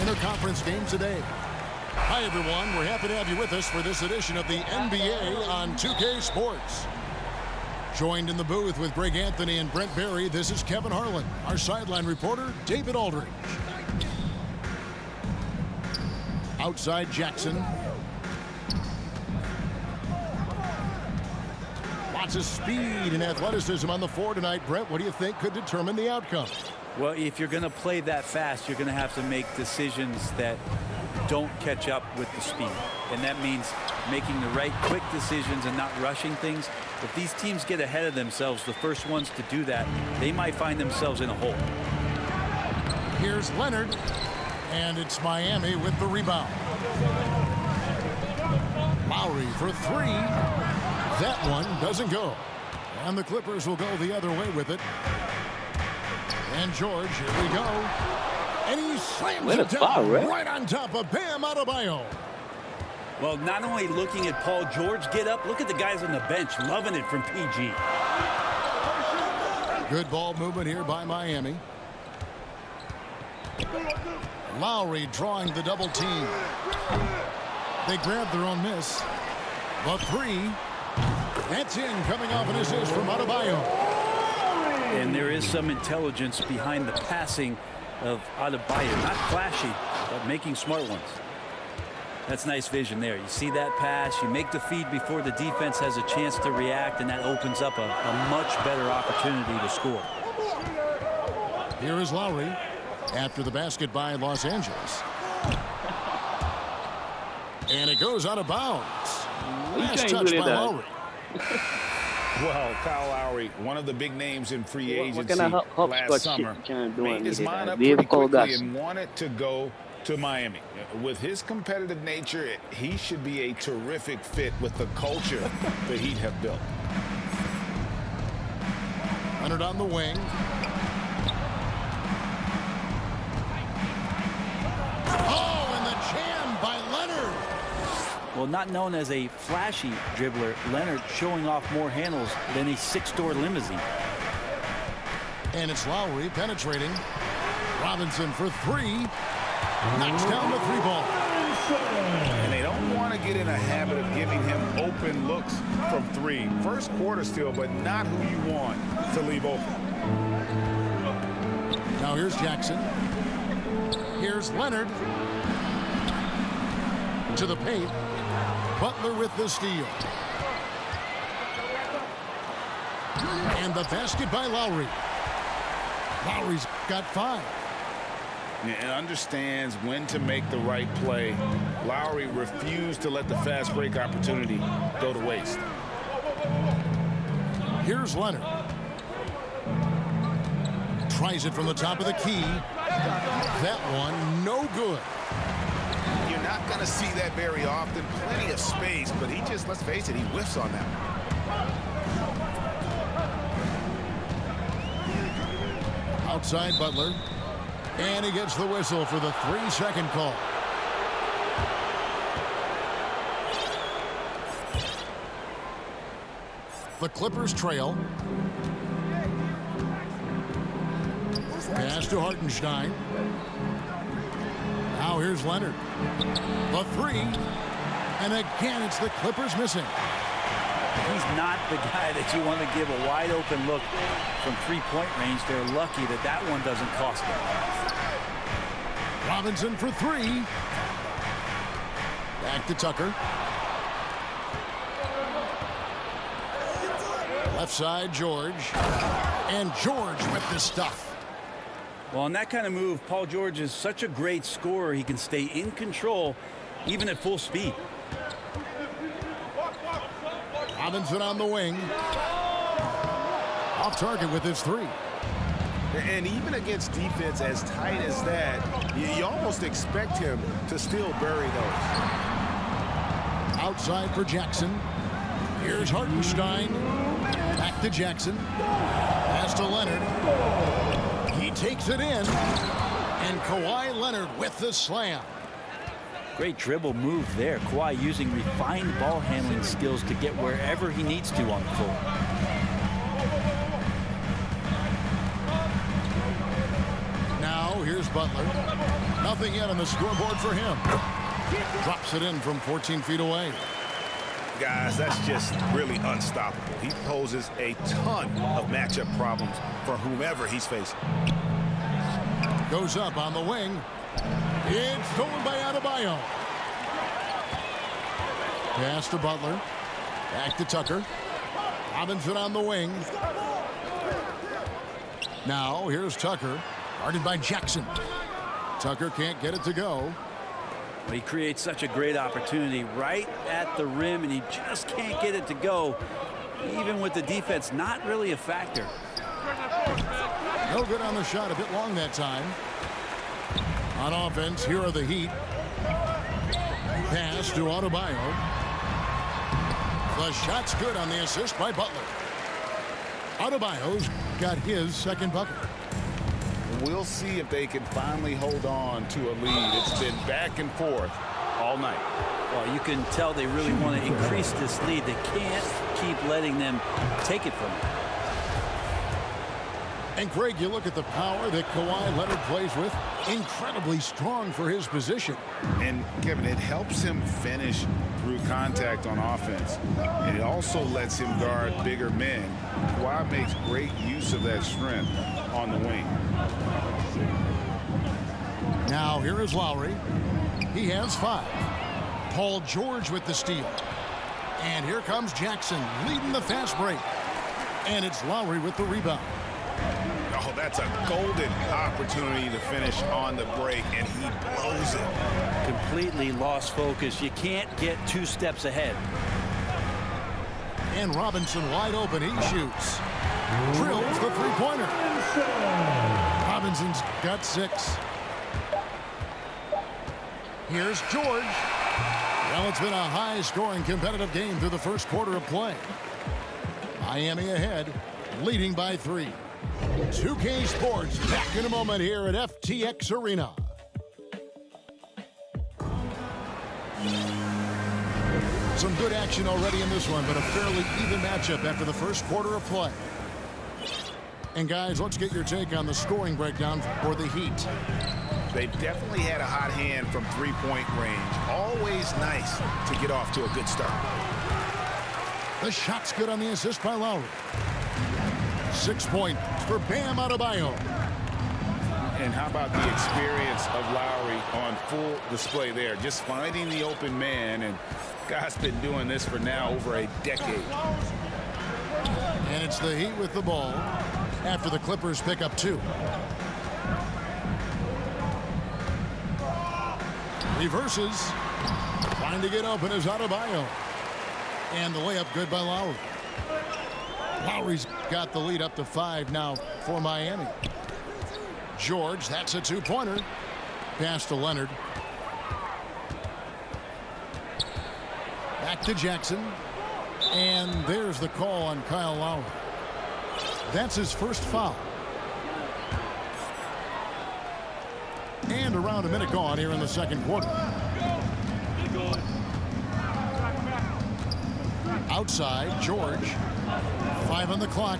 interconference game today. Hi, everyone. We're happy to have you with us for this edition of the NBA on 2K Sports. Joined in the booth with Greg Anthony and Brent Barry, this is Kevin Harlan. Our sideline reporter, David Aldridge. Outside Jackson. Lots of speed and athleticism on the floor tonight. Brent, what do you think could determine the outcome? Well, if you're going to play that fast, you're going to have to make decisions that don't catch up with the speed. And that means making the right quick decisions and not rushing things. If these teams get ahead of themselves, the first ones to do that, they might find themselves in a hole. Here's Leonard, and it's Miami with the rebound. Lowry for three. That one doesn't go. And the Clippers will go the other way with it. And George, here we go. And he slams it down right on top of Bam Adebayo. Well, not only looking at Paul George get up, look at the guys on the bench loving it from PG. Good ball movement here by Miami. Lowry drawing the double team. They grab their own miss. The three. That's in, coming off an assist from Adebayo. And there is some intelligence behind the passing of Adebayo. Not flashy, but making smart ones. That's nice vision there. You see that pass, you make the feed before the defense has a chance to react, and that opens up a much better opportunity to score. Here is Lowry after the basket by Los Angeles. And it goes out of bounds. Last touch by Lowry. Well, Kyle Lowry, one of the big names in free agency last summer, made his mind up pretty quickly and wanted to go to Miami. With his competitive nature, he should be a terrific fit with the culture the Heat have built. Leonard on the wing. Oh, and the jam by Leonard. Well, not known as a flashy dribbler, Leonard showing off more handles than a six-door limousine. And it's Lowry penetrating. Robinson for three. Knocks down the three ball. And they don't want to get in a habit of giving him open looks from three. First quarter still, but not who you want to leave open. Now here's Jackson. Here's Leonard. To the paint. Butler with the steal. And the basket by Lowry. Lowry's got five. And understands when to make the right play. Lowry refused to let the fast break opportunity go to waste. Here's Leonard. Tries it from the top of the key. That one no good. You're not going to see that very often. Plenty of space, but he just, let's face it, he whiffs on that one. Outside Butler. And he gets the whistle for the 3-second call. The Clippers trail. Pass to Hartenstein. Now here's Leonard. The three. And again, it's the Clippers missing. He's not the guy that you want to give a wide open look from three-point range. They're lucky that that one doesn't cost them. Robinson for three. Back to Tucker. Left side, George. And George with the stuff. Well, on that kind of move, Paul George is such a great scorer. He can stay in control even at full speed. Robinson on the wing. Off target with his three. And even against defense as tight as that, you almost expect him to still bury those. Outside for Jackson. Here's Hartenstein. Back to Jackson. Pass to Leonard. He takes it in. And Kawhi Leonard with the slam. Great dribble move there. Kawhi using refined ball handling skills to get wherever he needs to on the floor. Now here's Butler. Nothing yet on the scoreboard for him. Drops it in from 14 feet away. Guys, that's just really unstoppable. He poses a ton of matchup problems for whomever he's facing. Goes up on the wing. It's stolen by Adebayo. Pass to Butler. Back to Tucker. Robinson on the wing. Now here's Tucker. Guarded by Jackson. Tucker can't get it to go. He creates such a great opportunity right at the rim, and he just can't get it to go. Even with the defense not really a factor. No good on the shot. A bit long that time. On offense, here are the Heat. Pass to Adebayo. The shot's good on the assist by Butler. Adebayo's got his second bucket. We'll see if they can finally hold on to a lead. It's been back and forth all night. Well, you can tell they really want to increase this lead. They can't keep letting them take it from them. And Greg, you look at the power that Kawhi Leonard plays with. Incredibly strong for his position. And Kevin, it helps him finish through contact on offense. And it also lets him guard bigger men. Kawhi makes great use of that strength on the wing. Now here is Lowry. He has 5. Paul George with the steal. And here comes Jackson leading the fast break. And it's Lowry with the rebound. Oh, that's a golden opportunity to finish on the break, and he blows it. Completely lost focus. You can't get 2 steps ahead. And Robinson wide open. He shoots. Drills the three-pointer. Robinson's got 6. Here's George. Well, it's been a high-scoring competitive game through the first quarter of play. Miami ahead, leading by 3. 2K Sports back in a moment here at FTX Arena. Some good action already in this one, but a fairly even matchup after the first quarter of play. And guys, let's get your take on the scoring breakdown for the Heat. They've definitely had a hot hand from three-point range. Always nice to get off to a good start. The shot's good on the assist by Lowry. 6 points for Bam Adebayo. And how about the experience of Lowry on full display there? Just finding the open man, and guy's been doing this for now over a decade. And it's the Heat with the ball after the Clippers pick up 2. Reverses. Trying to get open is Adebayo. And the layup good by Lowry. Lowry's got the lead up to 5 now for Miami. George, that's a 2-pointer. Pass to Leonard. Back to Jackson. And there's the call on Kyle Lowry. That's his first foul. And around a minute gone here in the second quarter. Outside, George. 5 on the clock.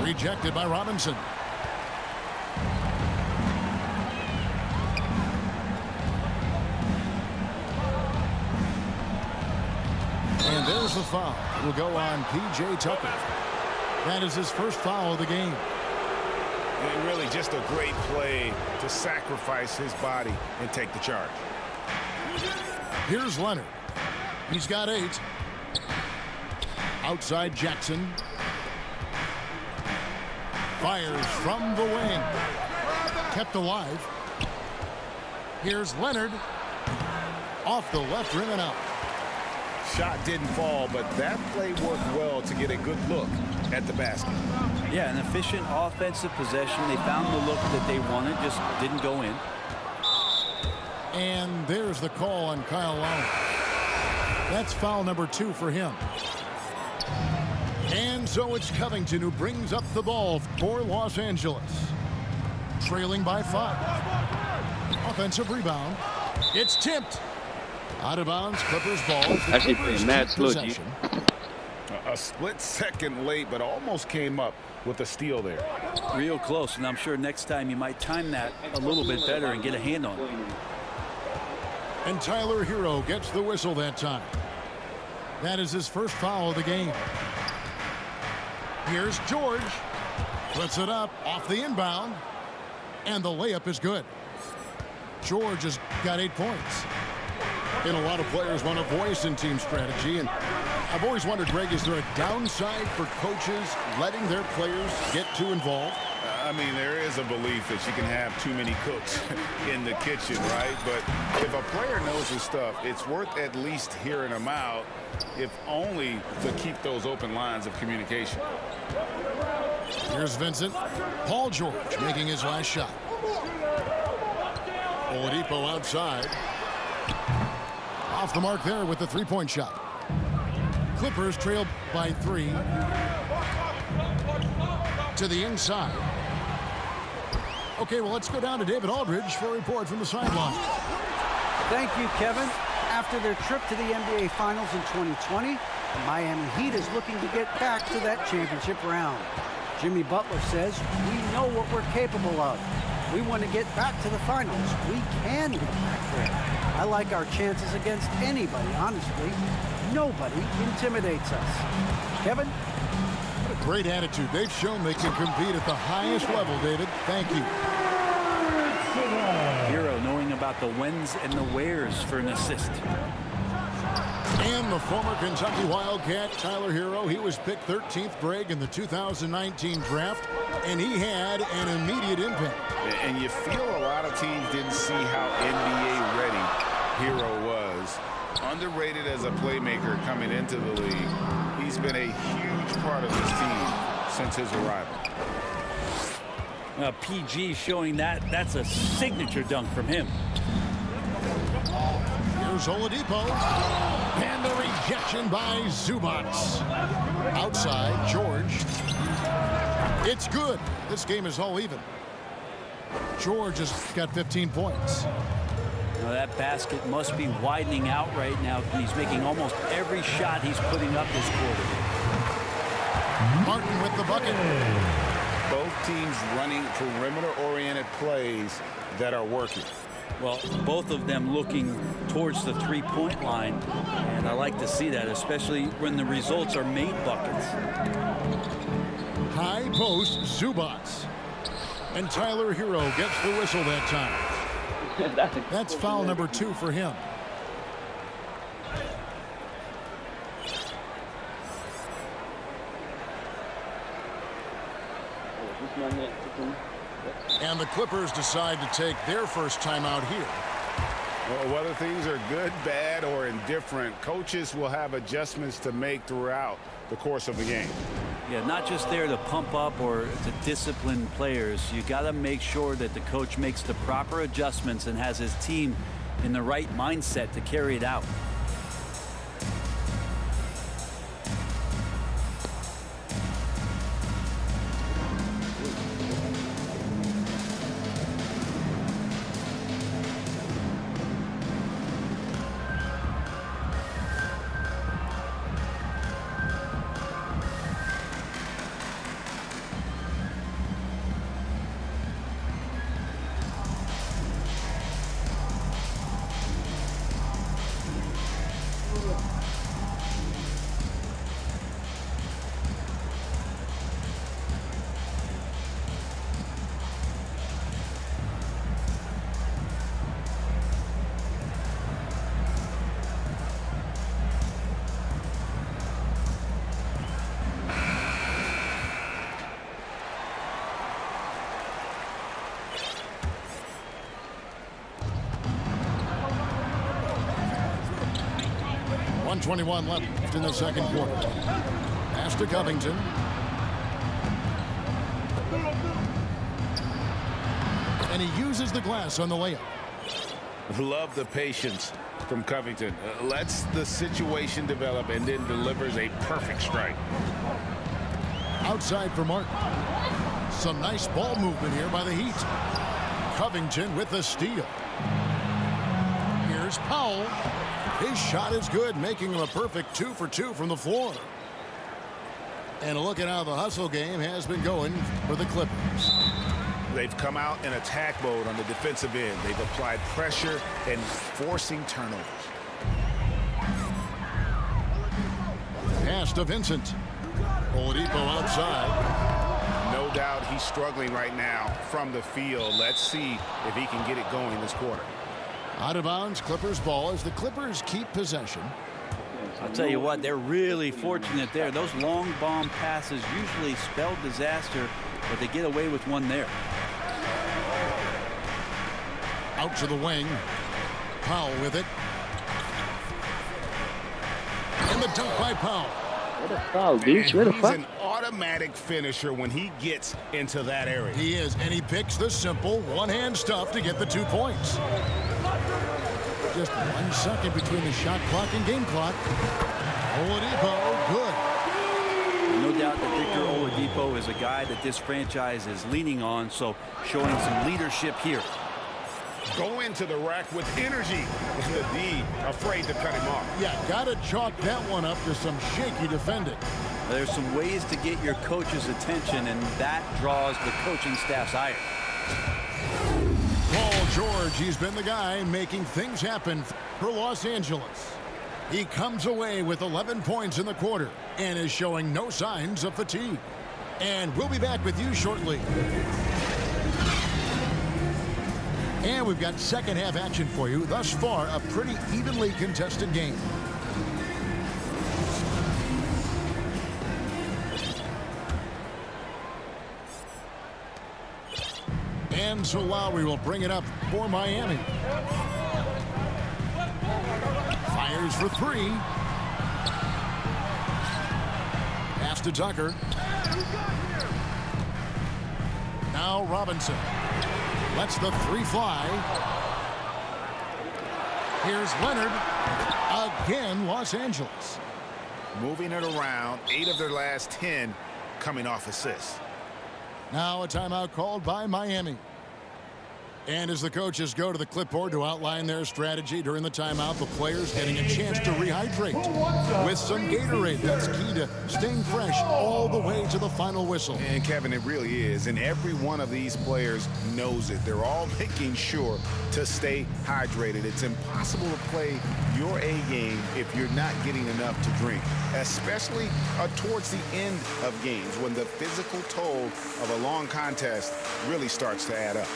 Rejected by Robinson. And there's the foul. It will go on PJ Tucker. That is his first foul of the game. And really just a great play to sacrifice his body and take the charge. Here's Leonard. He's got 8. Outside Jackson. Fires from the wing. Kept alive. Here's Leonard. Off the left rim and out. Shot didn't fall, but that play worked well to get a good look at the basket. Yeah, an efficient offensive possession. They found the look that they wanted, just didn't go in. And there's the call on Kyle Lowry. That's foul number 2 for him. And so it's Covington who brings up the ball for Los Angeles. Trailing by 5. Offensive rebound. It's tipped. Out of bounds, Clippers ball. Actually playing mad slow, G. A split second late, but almost came up with a steal there. Real close, and I'm sure next time you might time that a little bit better and get a hand on it. And Tyler Hero gets the whistle that time. That is his first foul of the game. Here's George. Puts it up off the inbound. And the layup is good. George has got 8 points. And a lot of players want a voice in team strategy. And I've always wondered, Greg, is there a downside for coaches letting their players get too involved? I mean, there is a belief that you can have too many cooks in the kitchen, right? But if a player knows his stuff, it's worth at least hearing them out, if only to keep those open lines of communication. Here's Vincent. Paul George making his last shot. Oladipo outside. Off the mark there with the three-point shot. Clippers trail by 3. To the inside. Okay, well, let's go down to David Aldridge for a report from the sideline. Thank you, Kevin. After their trip to the NBA Finals in 2020, the Miami Heat is looking to get back to that championship round. Jimmy Butler says, we know what we're capable of. We want to get back to the finals. We can get back there. I like our chances against anybody, honestly. Nobody intimidates us. Kevin? What a great attitude. They've shown they can compete at the highest level, David. Thank you. Hero knowing about the whens and the wheres for an assist. And the former Kentucky Wildcat, Tyler Hero, he was picked 13th, Greg, in the 2019 draft, and he had an immediate impact. And you feel a lot of teams didn't see how NBA ready Hero was. Underrated as a playmaker coming into the league. He's been a huge part of this team since his arrival. PG showing that's a signature dunk from him. Here's Oladipo. And the rejection by Zubac. Outside, George. It's good. This game is all even. George has got 15 points. Now that basket must be widening out right now. He's making almost every shot he's putting up this quarter. Martin with the bucket. Both teams running perimeter-oriented plays that are working. Well, both of them looking towards the three-point line, and I like to see that, especially when the results are made buckets. High post, Zubac. And Tyler Hero gets the whistle that time. That's foul number 2 for him. And the Clippers decide to take their first timeout here. Well, whether things are good, bad, or indifferent, coaches will have adjustments to make throughout the course of the game. Yeah, not just there to pump up or to discipline players. You got to make sure that the coach makes the proper adjustments and has his team in the right mindset to carry it out. .21 left in the second quarter. Pass to Covington. And he uses the glass on the layup. Love the patience from Covington. Lets the situation develop and then delivers a perfect strike. Outside for Martin. Some nice ball movement here by the Heat. Covington with the steal. Here's Powell. His shot is good, making him a perfect 2 for 2 from the floor. And a look at how the hustle game has been going for the Clippers. They've come out in attack mode on the defensive end. They've applied pressure and forcing turnovers. Pass to Vincent. Oladipo outside. No doubt he's struggling right now from the field. Let's see if he can get it going this quarter. Out of bounds, Clippers ball as the Clippers keep possession. I'll tell you what, they're really fortunate there. Those long bomb passes usually spell disaster, but they get away with one there. Out to the wing. Powell with it. And the dunk by Powell. What a foul, dude. What a He's foul. an automatic finisher when he gets into that area. He is, and he picks the simple one-hand stuff to get the 2 points. Just 1 second between the shot clock and game clock. Oladipo, good. No doubt that Victor Oladipo is a guy that this franchise is leaning on, so showing some leadership here. Go into the rack with energy. And the D afraid to cut him off. Yeah, got to chalk that one up to some shaky defending. There's some ways to get your coach's attention, and that draws the coaching staff's ire. Paul George, he's been the guy making things happen for Los Angeles. He comes away with 11 points in the quarter and is showing no signs of fatigue. And we'll be back with you shortly. And we've got second half action for you. Thus far, a pretty evenly contested game. And so Lowry will bring it up for Miami. Fires for 3. Pass to Tucker. Now Robinson. Lets the 3 fly. Here's Leonard. Again, Los Angeles. Moving it around. 8 of their last 10 coming off assists. Now a timeout called by Miami. And as the coaches go to the clipboard to outline their strategy during the timeout, the players getting a chance to rehydrate with some Gatorade. That's key to staying fresh all the way to the final whistle. And Kevin, it really is. And every one of these players knows it. They're all making sure to stay hydrated. It's impossible to play your A game if you're not getting enough to drink, especially towards the end of games when the physical toll of a long contest really starts to add up.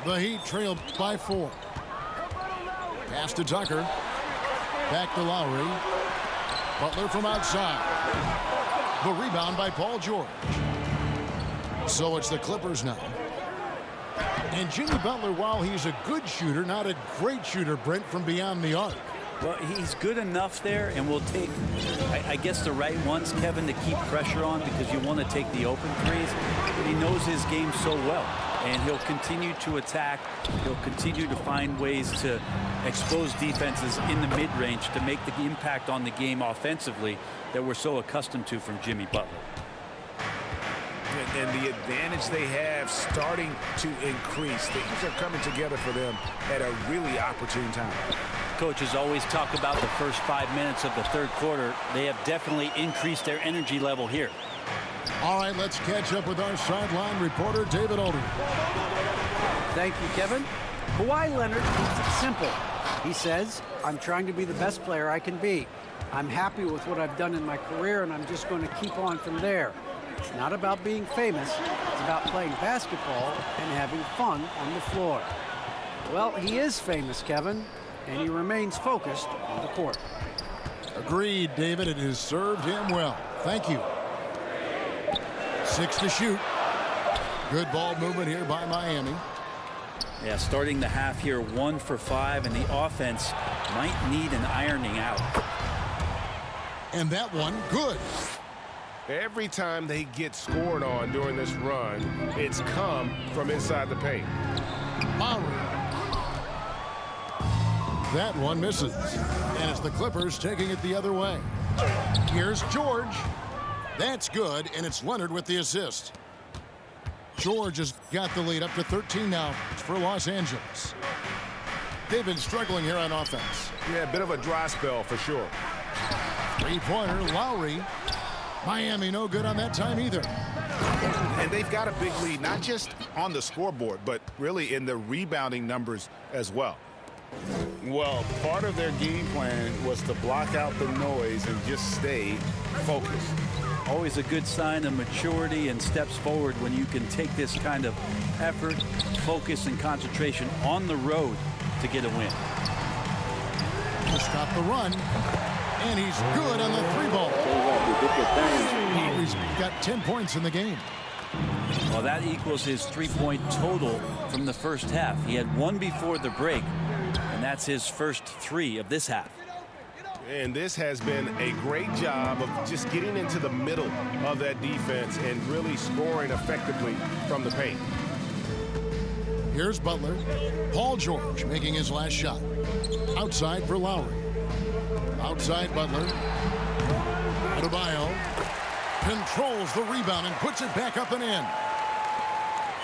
The Heat trailed by 4. Pass to Tucker. Back to Lowry. Butler from outside. The rebound by Paul George. So it's the Clippers now. And Jimmy Butler, while he's a good shooter, not a great shooter, Brent, from beyond the arc. Well, he's good enough there, and will take, I guess, the right ones, Kevin, to keep pressure on, because you want to take the open threes. But he knows his game so well, and he'll continue to attack. He'll continue to find ways to expose defenses in the mid-range to make the impact on the game offensively that we're so accustomed to from Jimmy Butler. And the advantage they have starting to increase. Things are coming together for them at a really opportune time. Coaches always talk about the first 5 minutes of the third quarter. They have definitely increased their energy level here. All right, let's catch up with our sideline reporter, David Aldridge. Thank you, Kevin. Kawhi Leonard keeps it simple. He says, I'm trying to be the best player I can be. I'm happy with what I've done in my career, and I'm just going to keep on from there. It's not about being famous. It's about playing basketball and having fun on the floor. Well, he is famous, Kevin, and he remains focused on the court. Agreed, David. It has served him well. Thank you. 6 to shoot. Good ball movement here by Miami. Yeah, starting the half here 1 for 5, and the offense might need an ironing out. And that one, good. Every time they get scored on during this run, it's come from inside the paint. Lowry. That one misses. And it's the Clippers taking it the other way. Here's George. That's good, and it's Leonard with the assist. George has got the lead up to 13 now for Los Angeles. They've been struggling here on offense. Yeah, a bit of a dry spell for sure. Three-pointer, Lowry. Miami no good on that time either. And they've got a big lead, not just on the scoreboard, but really in the rebounding numbers as well. Well, part of their game plan was to block out the noise and just stay focused. Always a good sign of maturity and steps forward when you can take this kind of effort, focus, and concentration on the road to get a win. To stop the run. And he's good on the three ball. He's got 10 points in the game. Well, that equals his three-point total from the first half. He had one before the break, and that's his first 3 of this half. And this has been a great job of just getting into the middle of that defense and really scoring effectively from the paint. Here's Butler. Paul George making his last shot. Outside for Lowry. Outside Butler. Adebayo controls the rebound and puts it back up and in.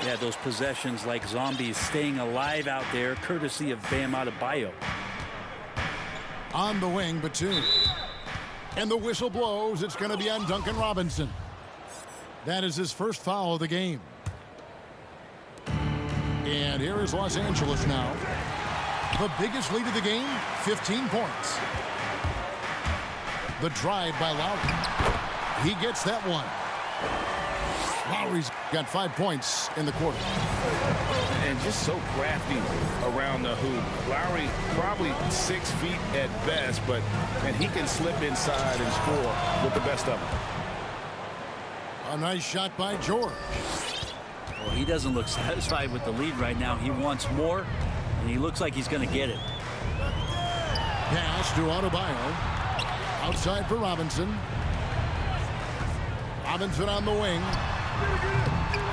Yeah, those possessions like zombies staying alive out there, courtesy of Bam Adebayo. On the wing, Batum. And the whistle blows. It's going to be on Duncan Robinson. That is his first foul of the game. And here is Los Angeles now. The biggest lead of the game, 15 points. The drive by Lowry. He gets that one. Lowry's got 5 points in the quarter. And just so crafty around the hoop. Lowry probably 6 feet at best, and he can slip inside and score with the best of them. A nice shot by George. Well, he doesn't look satisfied with the lead right now. He wants more, and he looks like he's going to get it. Pass to Adebayo. Outside for Robinson. Robinson on the wing.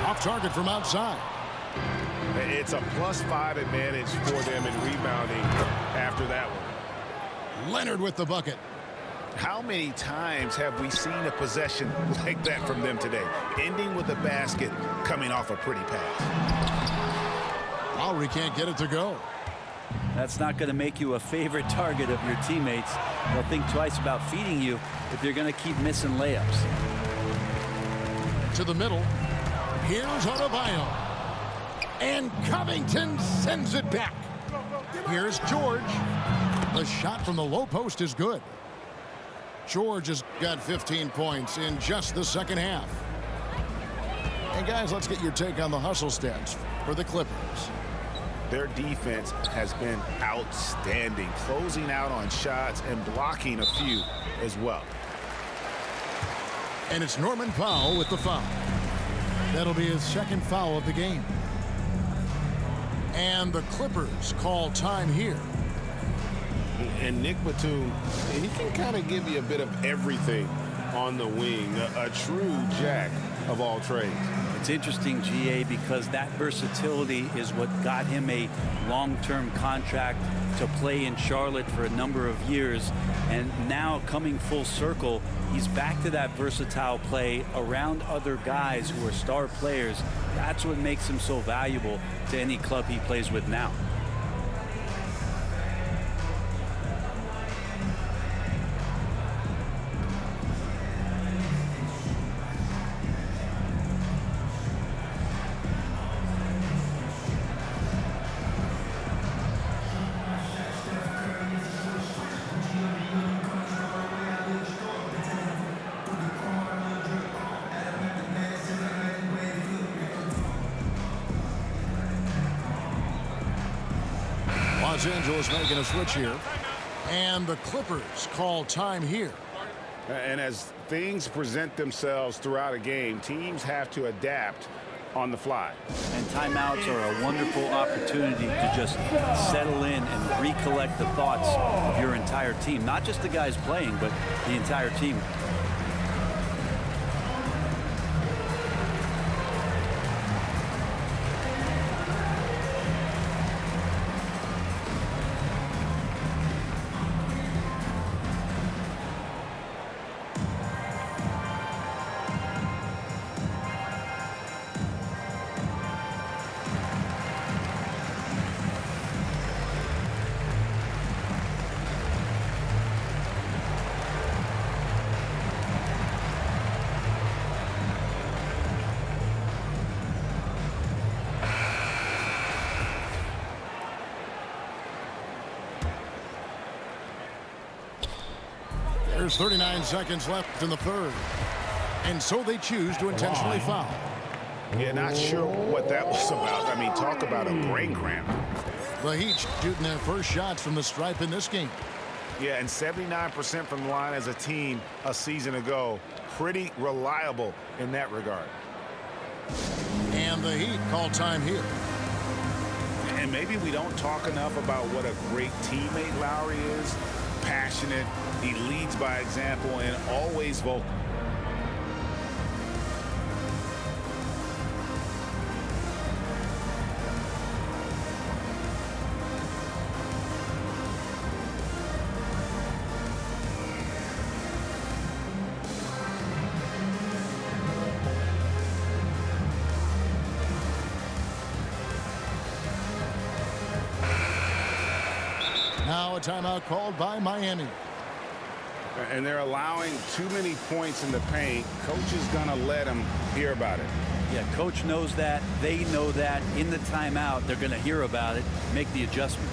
Off target from outside. It's a +5 advantage for them in rebounding after that one. Leonard with the bucket. How many times have we seen a possession like that from them today? Ending with a basket, coming off a pretty pass. Lowry can't get it to go. That's not going to make you a favorite target of your teammates. They'll think twice about feeding you if you're going to keep missing layups. To the middle. Here's Adebayo. And Covington sends it back. Here's George. The shot from the low post is good. George has got 15 points in just the second half. And guys, let's get your take on the hustle stats for the Clippers. Their defense has been outstanding, closing out on shots and blocking a few as well. And it's Norman Powell with the foul. That'll be his second foul of the game. And the Clippers call time here. And Nick Batum, he can kind of give you a bit of everything on the wing, a true jack of all trades. It's interesting, GA, because that versatility is what got him a long-term contract to play in Charlotte for a number of years. And now coming full circle, he's back to that versatile play around other guys who are star players. That's what makes him so valuable to any club he plays with now. Los Angeles making a switch here. And the Clippers call time here. And as things present themselves throughout a game, teams have to adapt on the fly. And timeouts are a wonderful opportunity to just settle in and recollect the thoughts of your entire team. Not just the guys playing, but the entire team. There's 39 seconds left in the third. And so they choose to intentionally foul. Yeah, not sure what that was about. I mean, talk about a brain cramp. The Heat shooting their first shots from the stripe in this game. Yeah, and 79% from the line as a team a season ago. Pretty reliable in that regard. And the Heat call time here. And maybe we don't talk enough about what a great teammate Lowry is. Passionate, he leads by example, and always vocal. Now a timeout called by Miami. And they're allowing too many points in the paint. Coach is going to let them hear about it. Yeah, coach knows that. They know that. In the timeout, they're going to hear about it, make the adjustment.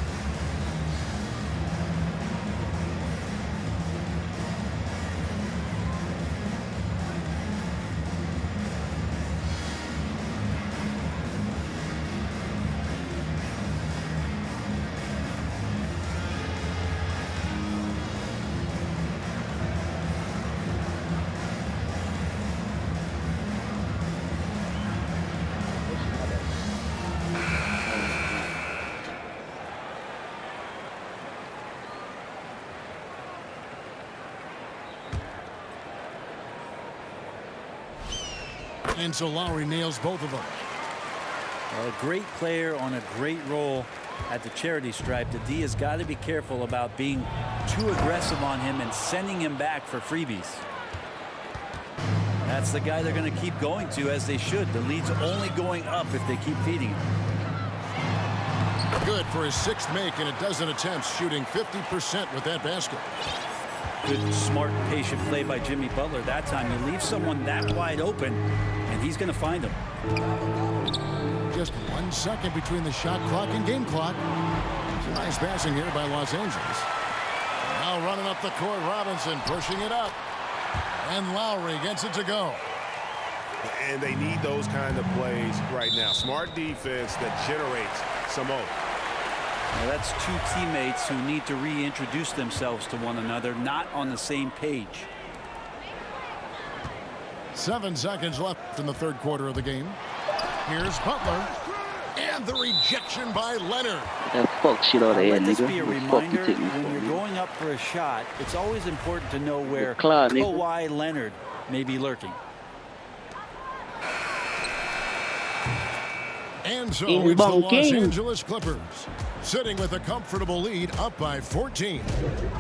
And so Lowry nails both of them. A great player on a great role at the charity stripe. The D has got to be careful about being too aggressive on him and sending him back for freebies. That's the guy they're going to keep going to, as they should. The lead's only going up if they keep feeding him. Good for his sixth make and a dozen attempts, shooting 50% with that basket. Good, smart, patient play by Jimmy Butler. That time you leave someone that wide open, and he's going to find him. Just 1 second between the shot clock and game clock. Some nice passing here by Los Angeles. Now running up the court, Robinson pushing it up. And Lowry gets it to go. And they need those kind of plays right now. Smart defense that generates some more. Now that's two teammates who need to reintroduce themselves to one another, not on the same page. 7 seconds left in the third quarter of the game. Here's Butler. And the rejection by Leonard. That fuck shit out of here, Let this nigga. be a reminder, when you're going up for a shot, it's always important to know where Kawhi Leonard may be lurking. And so it's the Los Angeles Clippers sitting with a comfortable lead, up by 14.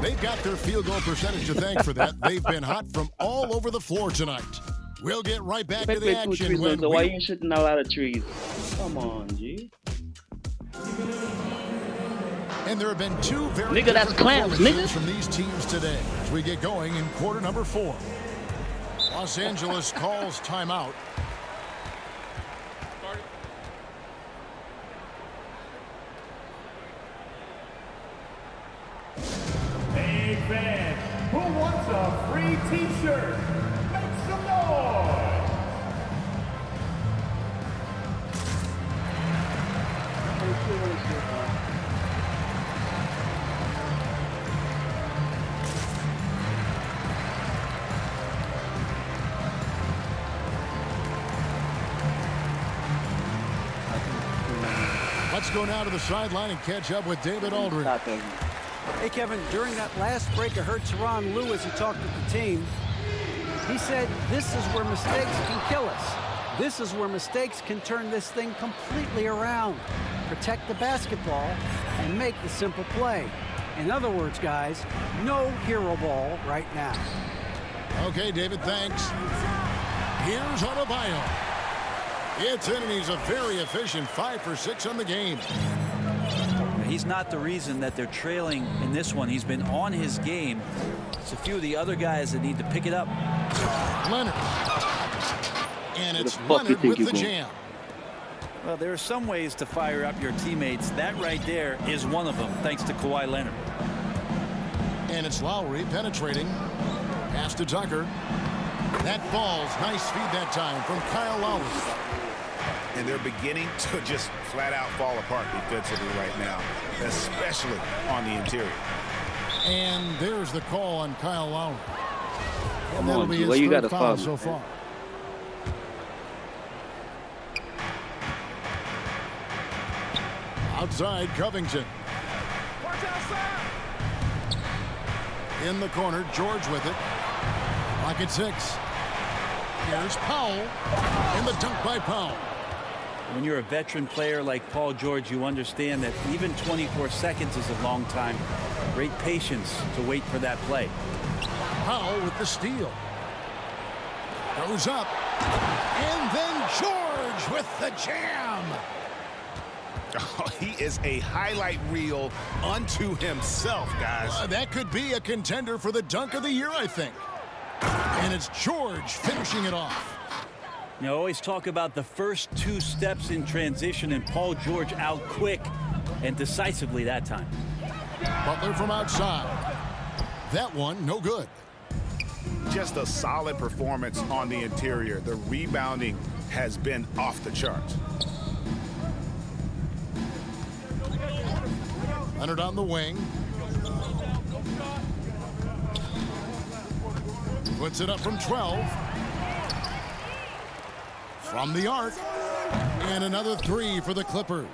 They've got their field goal percentage to thank for that. They've been hot from all over the floor tonight. We'll get right back to the action. Why you shooting a lot of trees? Come on, G. And there have been two very different performances from these teams today as we get going in quarter number 4. Los Angeles calls timeout. Hey fans, who wants a free t-shirt? Make some noise! Let's go now to the sideline and catch up with David Aldridge. Hey, Kevin, during that last break, I heard Teron Lewis, who talked with the team. He said, this is where mistakes can kill us. This is where mistakes can turn this thing completely around. Protect the basketball and make the simple play. In other words, guys, no hero ball right now. Okay, David, thanks. Here's Adebayo. It's in, and he's a very efficient 5 for 6 on the game. He's not the reason that they're trailing in this one. He's been on his game. It's a few of the other guys that need to pick it up. Leonard. And it's Leonard with the jam. Well, there are some ways to fire up your teammates. That right there is one of them, thanks to Kawhi Leonard. And it's Lowry penetrating. Pass to Tucker. That falls. Nice feed that time from Kyle Lowry. And they're beginning to just flat out fall apart defensively right now, especially on the interior. And there's the call on Kyle Lowry. Come on, G. Well, you got to foul so far. Outside, Covington. In the corner, George with it. Clock at 6. Here's Powell. And the dunk by Powell. When you're a veteran player like Paul George, you understand that even 24 seconds is a long time. Great patience to wait for that play. Powell with the steal. Goes up. And then George with the jam. Oh, he is a highlight reel unto himself, guys. That could be a contender for the dunk of the year, I think. And it's George finishing it off. You always talk about the first 2 steps in transition, and Paul George out quick and decisively that time. Butler from outside. That one, no good. Just a solid performance on the interior. The rebounding has been off the charts. Leonard on the wing. Puts it up from 12. From the arc. And another 3 for the Clippers.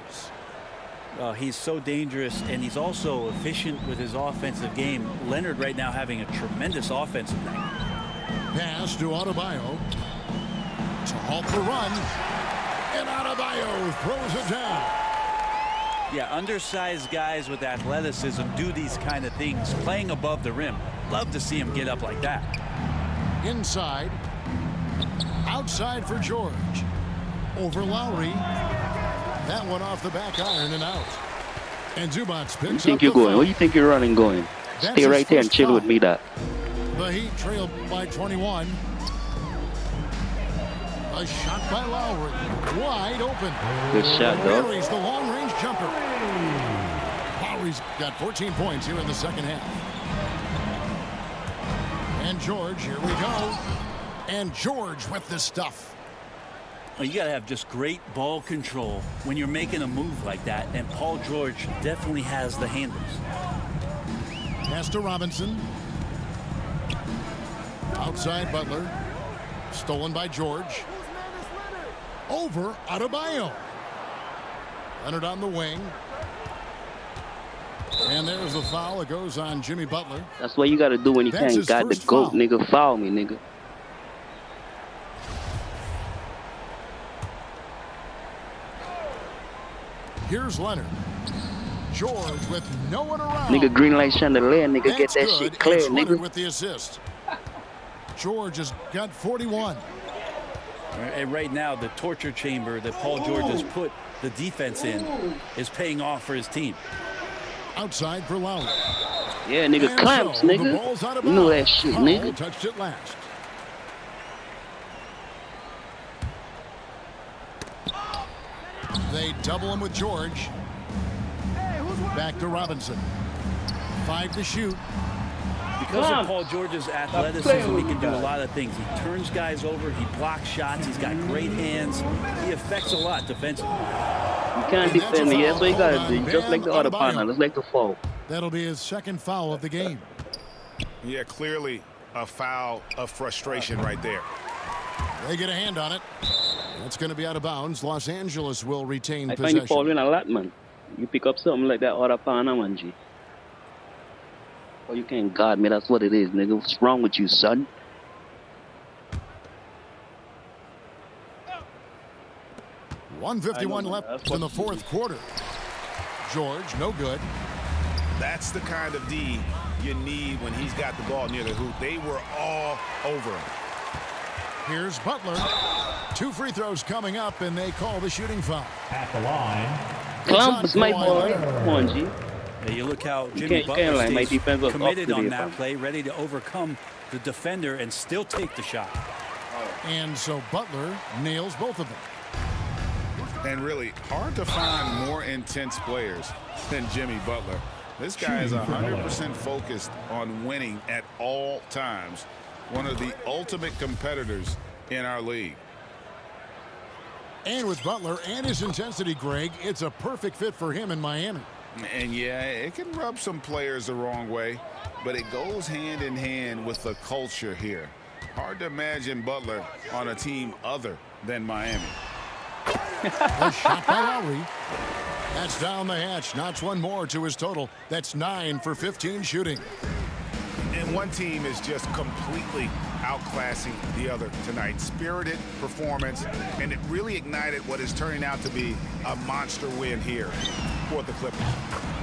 He's so dangerous, and he's also efficient with his offensive game. Leonard right now having a tremendous offensive night. Pass to Adebayo. To halt the run. And Adebayo throws it down. Yeah, undersized guys with athleticism do these kind of things, playing above the rim. Love to see him get up like that. Inside. Outside for George. Over Lowry. That one off the back iron and out. And Zubac picks up. Where you think you're going? Where you think you're running going? Stay right there and chill with me, Doc. The Heat trailed by 21. A shot by Lowry. Wide open. Good shot, though. Buries the long-range jumper. Lowry's got 14 points here in the second half. And George, here we go. And George with the stuff. Well, you got to have just great ball control when you're making a move like that, and Paul George definitely has the handles. Pass to Robinson. Outside Butler. Stolen by George. Over Adebayo. Leonard on the wing. And there's the foul. It goes on Jimmy Butler. That's what you got to do when you can't got the GOAT, nigga. Foul me, nigga. Here's Leonard. George with no one around. Nigga, green light chandelier, nigga. Get that shit clear, it's nigga. Leonard with the assist. George has got 41. And right now, the torture chamber that Paul George has put the defense in is paying off for his team. Outside for Lowry. Yeah, nigga, And clamps, so, nigga. You know that shit, nigga. Touched it last. They double him with George. Back to Robinson. 5 to shoot. Because of Paul George's athleticism, he can do a lot of things. He turns guys over. He blocks shots. He's got great hands. He affects a lot defensively. You can't defend me. That's what you got to do. Just like the other partner. Let's like the foul. That'll be his second foul of the game. Yeah, clearly a foul of frustration right there. They get a hand on it. That's going to be out of bounds. Los Angeles will retain I possession. find you falling a lot, man. You pick up something like that other partner, man, G. Oh, you can't guard me. That's what it is, nigga. What's wrong with you, son? $151 left in the fourth quarter. George, no good. That's the kind of D you need when he's got the ball near the hoop. They were all over him. Here's Butler. 2 free throws coming up, and they call the shooting foul. At the line. Clumps, my boy. Come on, G. Yeah, you look how Jimmy Butler stays committed on that play, ready to overcome the defender and still take the shot. And so Butler nails both of them. And really, hard to find more intense players than Jimmy Butler. This guy is 100% focused on winning at all times. One of the ultimate competitors in our league. And with Butler and his intensity, Greg, it's a perfect fit for him in Miami. And yeah, it can rub some players the wrong way, but it goes hand in hand with the culture here. Hard to imagine Butler on a team other than Miami. A shot by Lowry. That's down the hatch. Knocks one more to his total. That's 9 for 15 shooting. And one team is just completely outclassing the other tonight. Spirited performance, and it really ignited what is turning out to be a monster win here for the Clippers.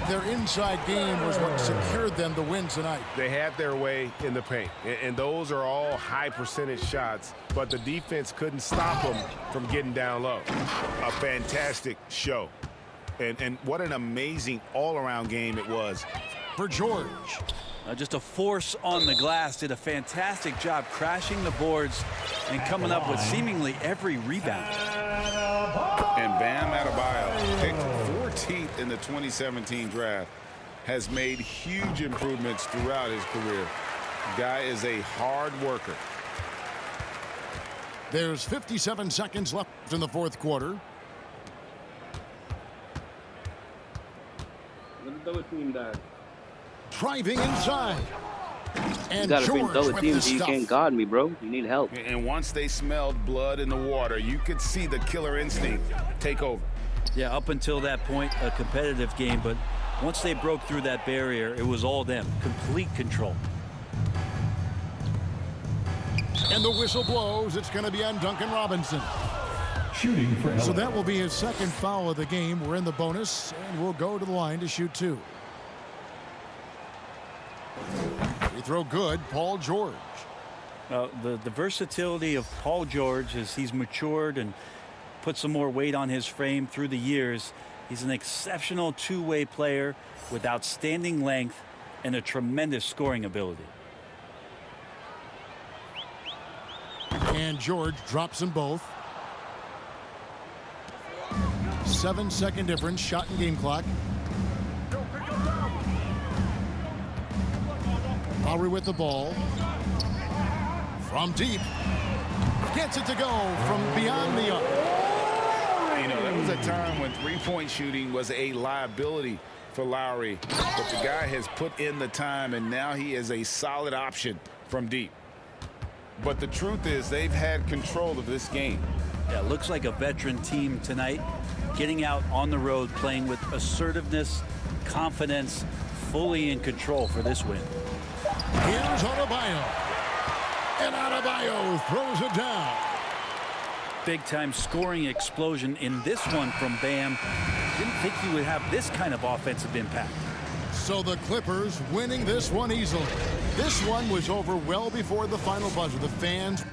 Their inside game was what secured them to win tonight. They had their way in the paint, and those are all high percentage shots, but the defense couldn't stop them from getting down low. A fantastic show. And what an amazing all-around game it was. For George. Just a force on the glass. Did a fantastic job crashing the boards and coming up with seemingly every rebound. And Bam Adebayo, picked 14th in the 2017 draft, has made huge improvements throughout his career. Guy is a hard worker. There's 57 seconds left in the fourth quarter. Driving inside. And You gotta bring George double with teams. the You stuff. can't guard me, bro. You need help. And once they smelled blood in the water, you could see the killer instinct take over. Yeah, up until that point, a competitive game, but once they broke through that barrier, it was all them. Complete control. And the whistle blows. It's going to be on Duncan Robinson. Shooting for So that will be his second foul of the game. We're in the bonus, and we'll go to the line to shoot 2. Free throw good, Paul George. The versatility of Paul George as he's matured and put some more weight on his frame through the years. He's an exceptional two-way player with outstanding length and a tremendous scoring ability. And George drops them both. 7-second difference, shot and game clock. Lowry with the ball. From deep. Gets it to go from beyond the arc. You know, there was a time when three-point shooting was a liability for Lowry, but the guy has put in the time, and now he is a solid option from deep. But the truth is they've had control of this game. Yeah, looks like a veteran team tonight, getting out on the road, playing with assertiveness, confidence, fully in control for this win. Here's Adebayo. And Adebayo throws it down. Big-time scoring explosion in this one from Bam. Didn't think he would have this kind of offensive impact. So the Clippers winning this one easily. This one was over well before the final buzzer. The fans